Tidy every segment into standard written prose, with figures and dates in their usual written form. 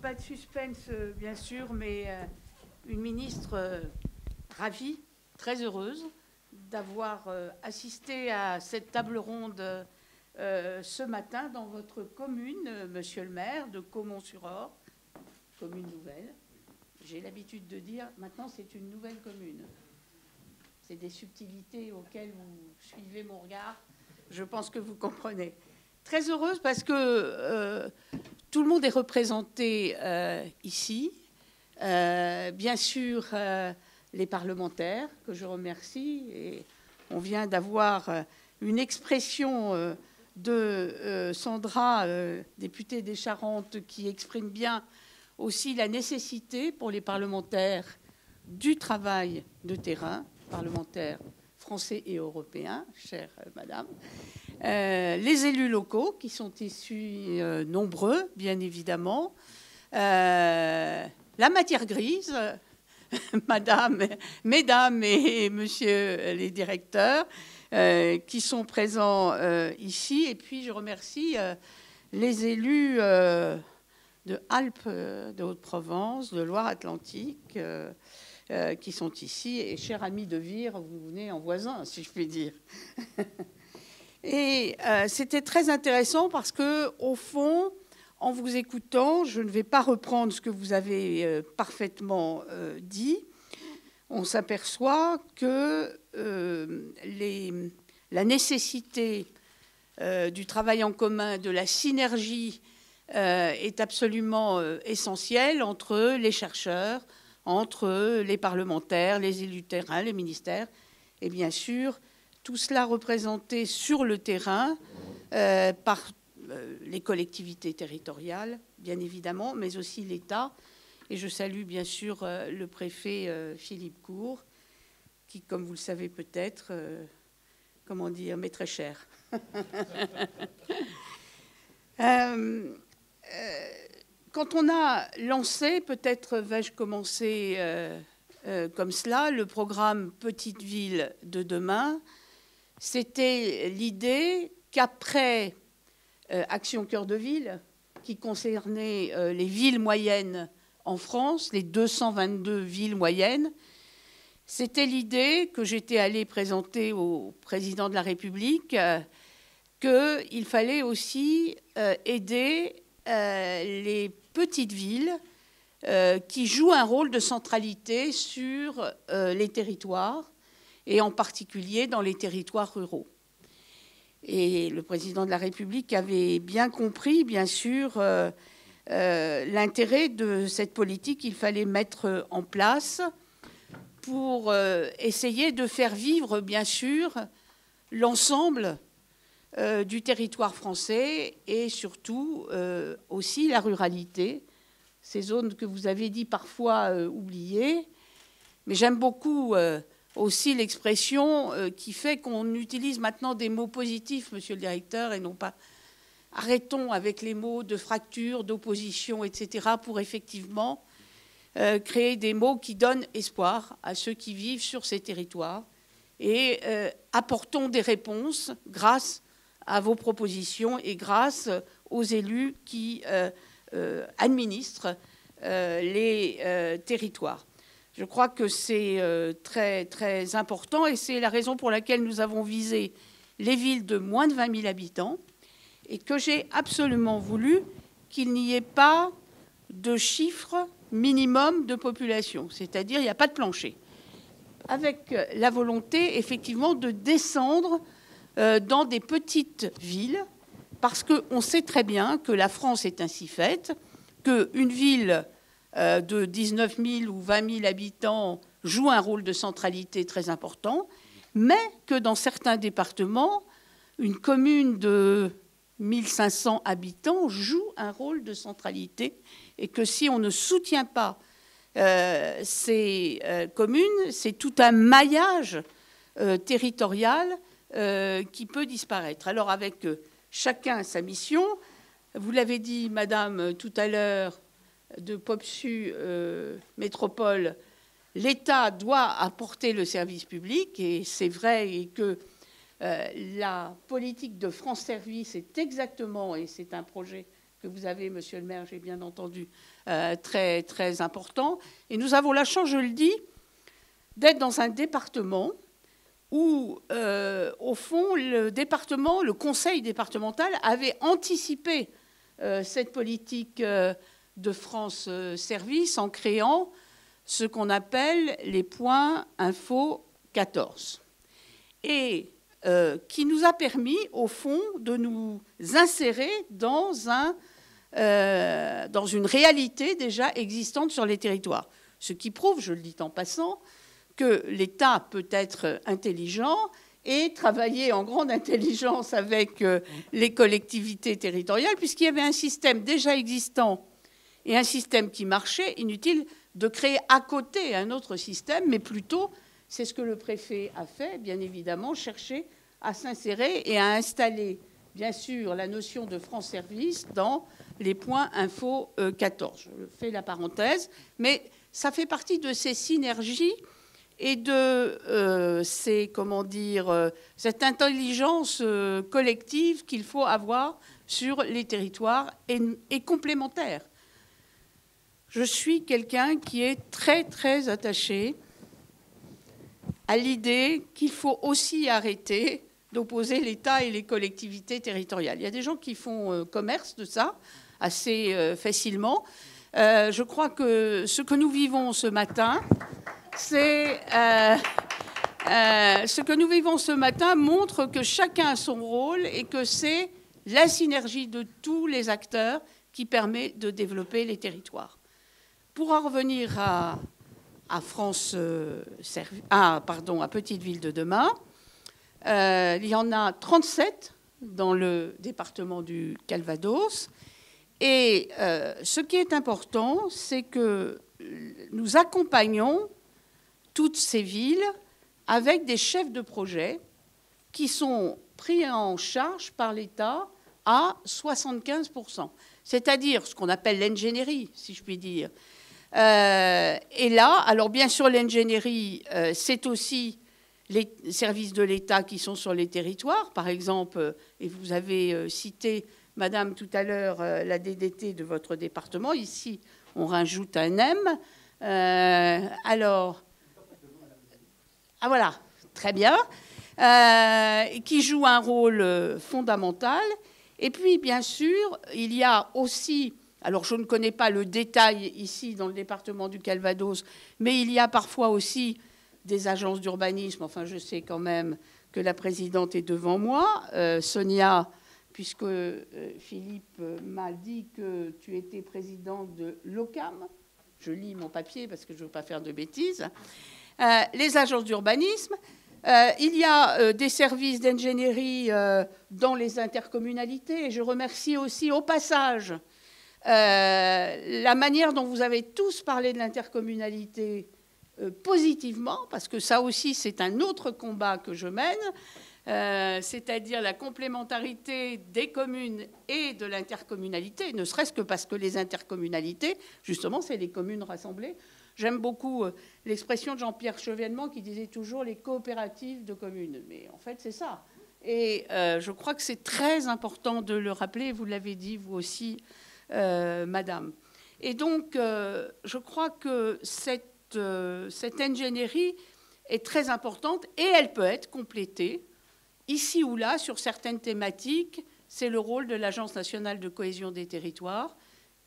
Pas de suspense, bien sûr, mais une ministre ravie, très heureuse d'avoir assisté à cette table ronde ce matin dans votre commune, monsieur le maire, de Caumont-sur-Orge, commune nouvelle. J'ai l'habitude de dire, maintenant c'est une nouvelle commune. C'est des subtilités auxquelles vous suivez mon regard. Je pense que vous comprenez. Très heureuse parce que tout le monde est représenté ici. Bien sûr, les parlementaires, que je remercie. Et on vient d'avoir une expression de Sandra, députée des Charentes, qui exprime bien aussi la nécessité pour les parlementaires du travail de terrain, parlementaires français et européens, chère madame. Les élus locaux, qui sont issus nombreux, bien évidemment. La matière grise, mesdames et messieurs les directeurs, qui sont présents ici. Et puis, je remercie les élus de Alpes, de Haute-Provence, de Loire-Atlantique, qui sont ici. Et cher ami de Vire, vous venez en voisin, si je puis dire. Et c'était très intéressant parce que, au fond, en vous écoutant, je ne vais pas reprendre ce que vous avez parfaitement dit. On s'aperçoit que la nécessité du travail en commun, de la synergie, est absolument essentielle entre les chercheurs, entre les parlementaires, les élus de terrain, les ministères, et bien sûr, tout cela représenté sur le terrain par les collectivités territoriales, bien évidemment, mais aussi l'État. Et je salue bien sûr le préfet Philippe Cour, qui, comme vous le savez peut-être, comment dire, m'est très cher. Quand on a lancé, peut-être vais-je commencer comme cela, le programme Petite Ville de demain, c'était l'idée qu'après Action Cœur de Ville, qui concernait les villes moyennes en France, les 222 villes moyennes, c'était l'idée que j'étais allée présenter au président de la République, qu'il fallait aussi aider les petites villes qui jouent un rôle de centralité sur les territoires, et en particulier dans les territoires ruraux. Et le président de la République avait bien compris, bien sûr, l'intérêt de cette politique qu'il fallait mettre en place pour essayer de faire vivre, bien sûr, l'ensemble du territoire français et surtout aussi la ruralité, ces zones que vous avez dit parfois oubliées. Mais j'aime beaucoup aussi l'expression qui fait qu'on utilise maintenant des mots positifs, monsieur le directeur, et non pas arrêtons avec les mots de fracture, d'opposition, etc., pour effectivement créer des mots qui donnent espoir à ceux qui vivent sur ces territoires et apportons des réponses grâce à vos propositions et grâce aux élus qui administrent les territoires. Je crois que c'est très, très important et c'est la raison pour laquelle nous avons visé les villes de moins de 20 000 habitants et que j'ai absolument voulu qu'il n'y ait pas de chiffre minimum de population, c'est-à-dire il n'y a pas de plancher, avec la volonté effectivement de descendre dans des petites villes, parce qu'on sait très bien que la France est ainsi faite, qu'une ville de 19 000 ou 20 000 habitants joue un rôle de centralité très important, mais que dans certains départements, une commune de 1500 habitants joue un rôle de centralité et que si on ne soutient pas ces communes, c'est tout un maillage territorial qui peut disparaître. Alors avec chacun sa mission, vous l'avez dit, madame, tout à l'heure, de POPSU Métropole, l'État doit apporter le service public, et c'est vrai, et que la politique de France Service est exactement, et c'est un projet que vous avez, monsieur le maire, j'ai bien entendu, très, très important. Et nous avons la chance, je le dis, d'être dans un département où, au fond, le conseil départemental avait anticipé cette politique de France Service en créant ce qu'on appelle les points Info 14. Et qui nous a permis, au fond, de nous insérer dans une réalité déjà existante sur les territoires. Ce qui prouve, je le dis en passant, que l'État peut être intelligent et travailler en grande intelligence avec les collectivités territoriales, puisqu'il y avait un système déjà existant et un système qui marchait. Inutile de créer à côté un autre système, mais plutôt, c'est ce que le préfet a fait, bien évidemment, chercher à s'insérer et à installer, bien sûr, la notion de France Service dans les points Info 14. Je fais la parenthèse, mais ça fait partie de ces synergies et de cette intelligence collective qu'il faut avoir sur les territoires et complémentaire. Je suis quelqu'un qui est très, très attaché à l'idée qu'il faut aussi arrêter d'opposer l'État et les collectivités territoriales. Il y a des gens qui font commerce de ça assez facilement. Je crois que ce que nous vivons ce matin, montre que chacun a son rôle et que c'est la synergie de tous les acteurs qui permet de développer les territoires. Pour en revenir à Petite Ville de demain, il y en a 37 dans le département du Calvados. Et ce qui est important, c'est que nous accompagnons toutes ces villes avec des chefs de projet qui sont pris en charge par l'État à 75%. C'est-à-dire ce qu'on appelle l'ingénierie, si je puis dire. Et là, alors bien sûr, l'ingénierie, c'est aussi les services de l'État qui sont sur les territoires. Par exemple, et vous avez cité, Madame, tout à l'heure, la DDT de votre département. Ici, on rajoute un M. Voilà, très bien. Qui joue un rôle fondamental. Et puis, bien sûr, il y a aussi... Alors, je ne connais pas le détail ici dans le département du Calvados, mais il y a parfois aussi des agences d'urbanisme. Enfin, je sais quand même que la présidente est devant moi, Sonia, puisque Philippe m'a dit que tu étais présidente de l'OCAM. Je lis mon papier parce que je ne veux pas faire de bêtises. Les agences d'urbanisme. Il y a des services d'ingénierie dans les intercommunalités. Et je remercie aussi au passage la manière dont vous avez tous parlé de l'intercommunalité positivement, parce que ça aussi, c'est un autre combat que je mène, c'est-à-dire la complémentarité des communes et de l'intercommunalité, ne serait-ce que parce que les intercommunalités, justement, c'est les communes rassemblées. J'aime beaucoup l'expression de Jean-Pierre Chevènement qui disait toujours les coopératives de communes. Mais en fait, c'est ça. Et je crois que c'est très important de le rappeler, vous l'avez dit, vous aussi, Madame. Et donc, je crois que cette ingénierie est très importante et elle peut être complétée ici ou là sur certaines thématiques. C'est le rôle de l'Agence nationale de cohésion des territoires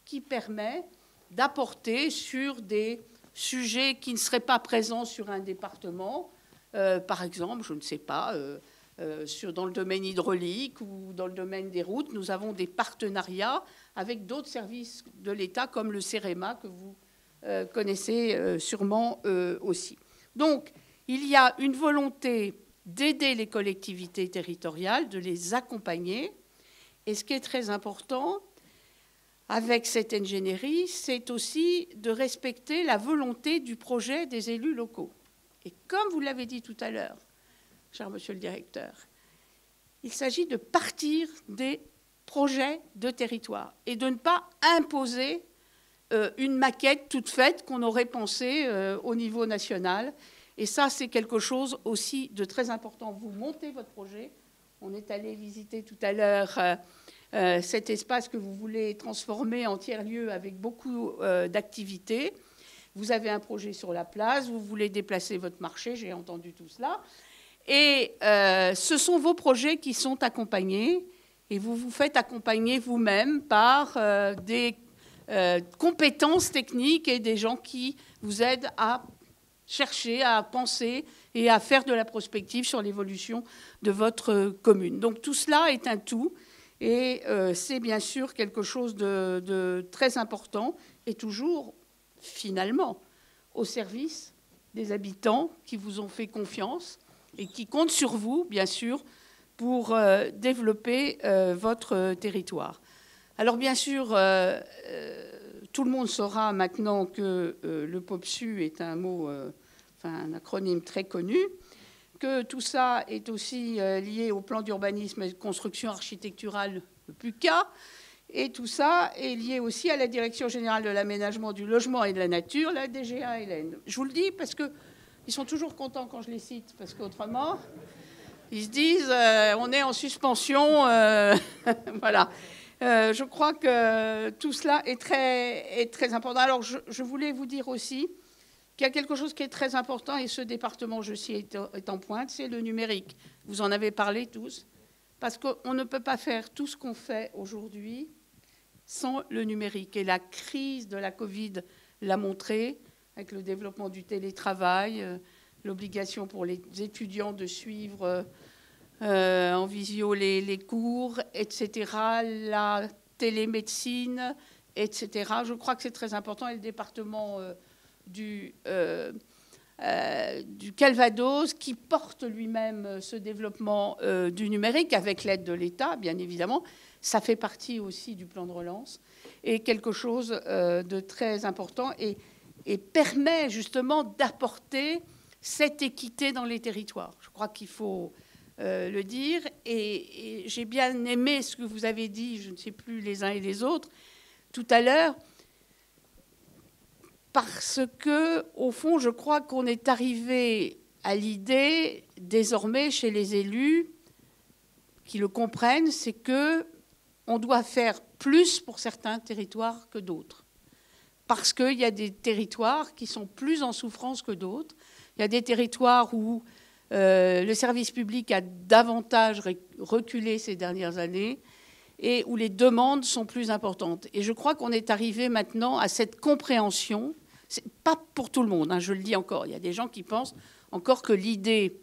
qui permet d'apporter sur des sujets qui ne seraient pas présents sur un département, par exemple, je ne sais pas, dans le domaine hydraulique ou dans le domaine des routes, nous avons des partenariats avec d'autres services de l'État comme le CEREMA que vous connaissez sûrement aussi. Donc, il y a une volonté d'aider les collectivités territoriales, de les accompagner. Et ce qui est très important avec cette ingénierie, c'est aussi de respecter la volonté du projet des élus locaux. Et comme vous l'avez dit tout à l'heure, cher monsieur le directeur, il s'agit de partir des projets de territoire et de ne pas imposer une maquette toute faite qu'on aurait pensée au niveau national. Et ça, c'est quelque chose aussi de très important. Vous montez votre projet. On est allé visiter tout à l'heure cet espace que vous voulez transformer en tiers-lieu avec beaucoup d'activités. Vous avez un projet sur la place, vous voulez déplacer votre marché, j'ai entendu tout cela. Et ce sont vos projets qui sont accompagnés, et vous vous faites accompagner vous-même par des compétences techniques et des gens qui vous aident à chercher, à penser et à faire de la prospective sur l'évolution de votre commune. Donc tout cela est un tout, et c'est bien sûr quelque chose de très important, et toujours, finalement, au service des habitants qui vous ont fait confiance et qui comptent sur vous, bien sûr, pour développer votre territoire. Alors, bien sûr, tout le monde saura maintenant que le POPSU est un mot, un acronyme très connu, que tout ça est aussi lié au plan d'urbanisme et de construction architecturale, le PUCA, et tout ça est lié aussi à la Direction générale de l'aménagement, du logement et de la nature, la DGALN. Je vous le dis parce qu'ils sont toujours contents quand je les cite, parce qu'autrement, ils se disent on est en suspension. Voilà. Je crois que tout cela est très important. Alors, je voulais vous dire aussi qu'il y a quelque chose qui est très important, et ce département, je sais, est en pointe, c'est le numérique. Vous en avez parlé tous, parce qu'on ne peut pas faire tout ce qu'on fait aujourd'hui sans le numérique. Et la crise de la Covid l'a montré, avec le développement du télétravail, l'obligation pour les étudiants de suivre en visio les cours, etc., la télémédecine, etc. Je crois que c'est très important. Et le département du Calvados, qui porte lui-même ce développement du numérique, avec l'aide de l'État, bien évidemment, ça fait partie aussi du plan de relance, et quelque chose de très important, et permet justement d'apporter cette équité dans les territoires. Je crois qu'il faut le dire, et j'ai bien aimé ce que vous avez dit, je ne sais plus les uns et les autres, tout à l'heure, parce que, au fond, je crois qu'on est arrivé à l'idée, désormais, chez les élus, qui le comprennent, c'est qu'on doit faire plus pour certains territoires que d'autres. Parce qu'il y a des territoires qui sont plus en souffrance que d'autres. Il y a des territoires où le service public a davantage reculé ces dernières années, et où les demandes sont plus importantes. Et je crois qu'on est arrivé maintenant à cette compréhension. C'est pas pour tout le monde, je le dis encore. Il y a des gens qui pensent encore que l'idée,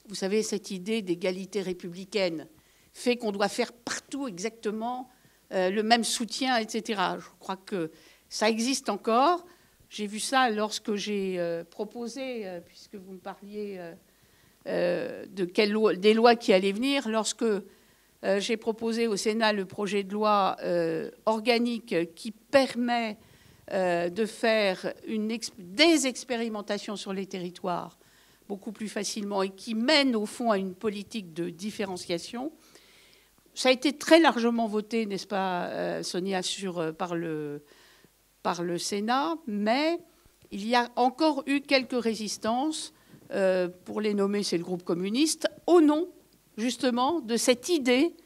vous savez, cette idée d'égalité républicaine, fait qu'on doit faire partout exactement le même soutien, etc. Je crois que ça existe encore. J'ai vu ça lorsque j'ai proposé, puisque vous me parliez des lois qui allaient venir, lorsque j'ai proposé au Sénat le projet de loi organique qui permet de faire des expérimentations sur les territoires beaucoup plus facilement, et qui mène au fond à une politique de différenciation. Ça a été très largement voté, n'est-ce pas, Sonia, par le Sénat, mais il y a encore eu quelques résistances, pour les nommer, c'est le groupe communiste, au nom justement de cette idée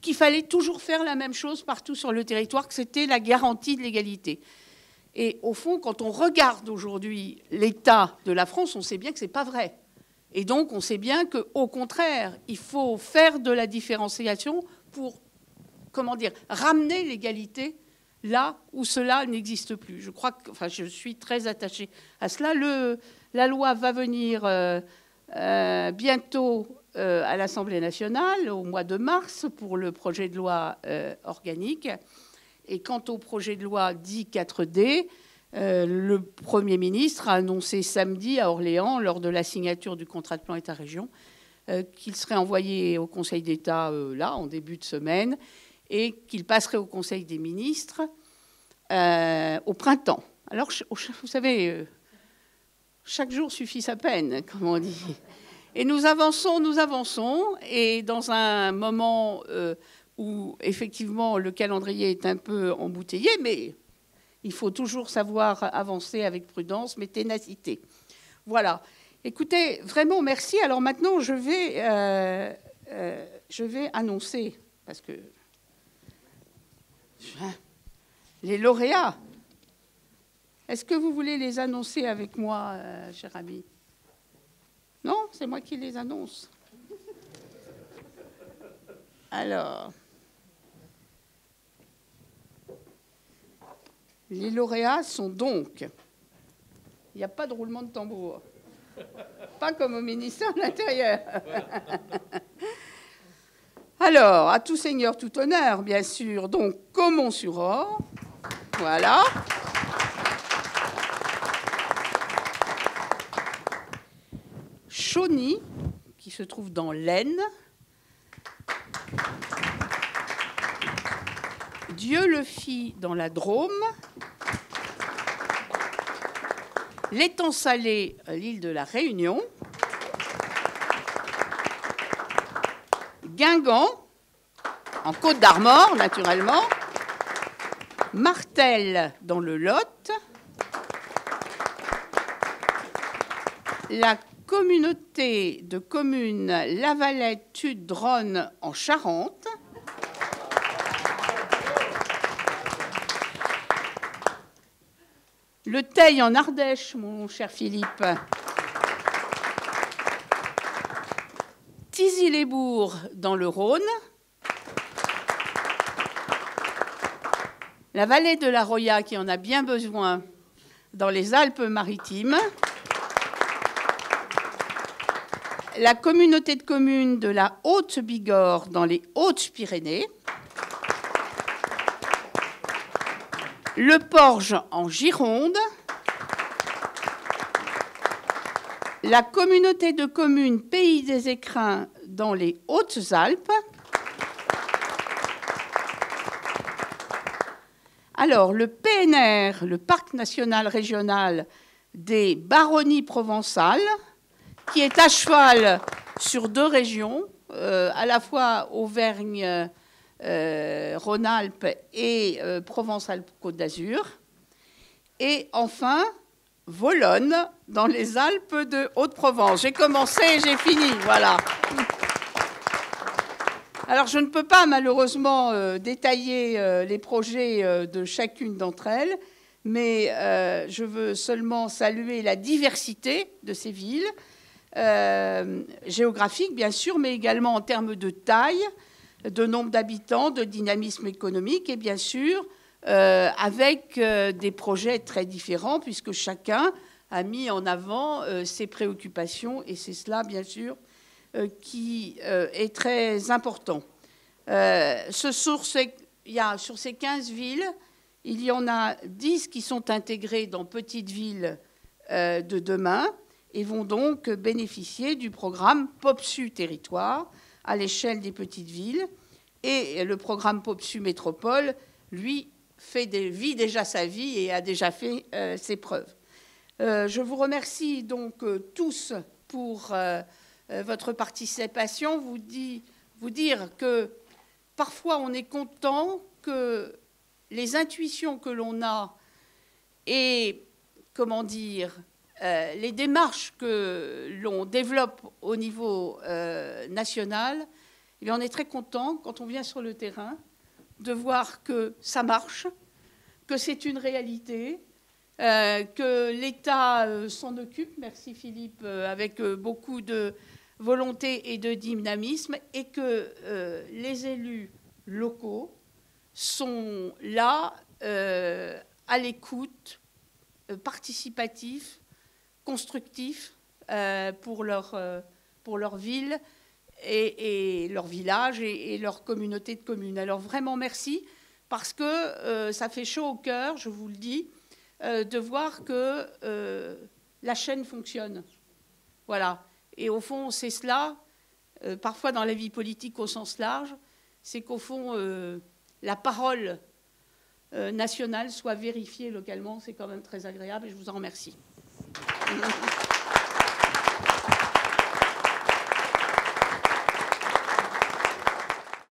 qu'il fallait toujours faire la même chose partout sur le territoire, que c'était la garantie de l'égalité. Et au fond, quand on regarde aujourd'hui l'état de la France, on sait bien que ce n'est pas vrai. Et donc, on sait bien qu'au contraire, il faut faire de la différenciation pour, ramener l'égalité là où cela n'existe plus. Je crois que, je suis très attachée à cela. La loi va venir bientôt à l'Assemblée nationale, au mois de mars, pour le projet de loi organique. Et quant au projet de loi dit 4D, le Premier ministre a annoncé samedi à Orléans, lors de la signature du contrat de plan État-région, qu'il serait envoyé au Conseil d'État en début de semaine, et qu'il passerait au Conseil des ministres au printemps. Alors, vous savez, chaque jour suffit sa peine, comme on dit. Et nous avançons, et dans un moment où, effectivement, le calendrier est un peu embouteillé, mais il faut toujours savoir avancer avec prudence, mais ténacité. Voilà. Écoutez, vraiment, merci. Alors maintenant, je vais annoncer, parce que Les lauréats. Est-ce que vous voulez les annoncer avec moi, cher ami? Non, c'est moi qui les annonce. Alors, les lauréats sont donc... Il n'y a pas de roulement de tambour. Pas comme au ministère de l'Intérieur. Alors, à tout seigneur, tout honneur, bien sûr. Donc, Caumont-sur-Orge. Voilà. Chauny, qui se trouve dans l'Aisne. Dieu-le-Fit dans la Drôme. L'étang Salé, l'île de la Réunion. Guingamp, en Côte d'Armor, naturellement. Martel, dans le Lot. La communauté de communes Lavalette-Tude-Dronne en Charente. Le Teil en Ardèche, mon cher Philippe. Thizy-les-Bourgs dans le Rhône. La vallée de la Roya, qui en a bien besoin, dans les Alpes-Maritimes. La communauté de communes de la Haute-Bigorre dans les Hautes-Pyrénées. Le Porge en Gironde. La communauté de communes Pays des Écrins dans les Hautes-Alpes. Alors, le PNR, le Parc national régional des Baronnies provençales, qui est à cheval sur deux régions, à la fois Auvergne, Rhône-Alpes et Provence-Alpes-Côte d'Azur. Et enfin, Volonne, dans les Alpes de Haute-Provence. J'ai commencé et j'ai fini, voilà. Alors, je ne peux pas, malheureusement, détailler les projets de chacune d'entre elles, mais je veux seulement saluer la diversité de ces villes, géographiques, bien sûr, mais également en termes de taille, de nombre d'habitants, de dynamisme économique, et bien sûr, avec des projets très différents, puisque chacun a mis en avant ses préoccupations, et c'est cela, bien sûr, qui est très important. Sur ces 15 villes, il y en a 10 qui sont intégrées dans Petites Villes de demain et vont donc bénéficier du programme POPSU Territoire à l'échelle des petites villes. Et le programme POPSU Métropole, lui, vit déjà sa vie et a déjà fait ses preuves. Je vous remercie donc tous pour votre participation. Vous dire que parfois on est content que les intuitions que l'on a et, comment dire, les démarches que l'on développe au niveau national, et on est très content quand on vient sur le terrain de voir que ça marche, que c'est une réalité, que l'État s'en occupe, merci Philippe, avec beaucoup de volonté et de dynamisme, et que les élus locaux sont là, à l'écoute, participatifs, constructifs pour leur ville et leur village et leur communauté de communes. Alors vraiment merci, parce que ça fait chaud au cœur, je vous le dis, de voir que la chaîne fonctionne. Voilà. Et au fond, c'est cela, parfois dans la vie politique au sens large, c'est qu'au fond, la parole nationale soit vérifiée localement. C'est quand même très agréable et je vous en remercie.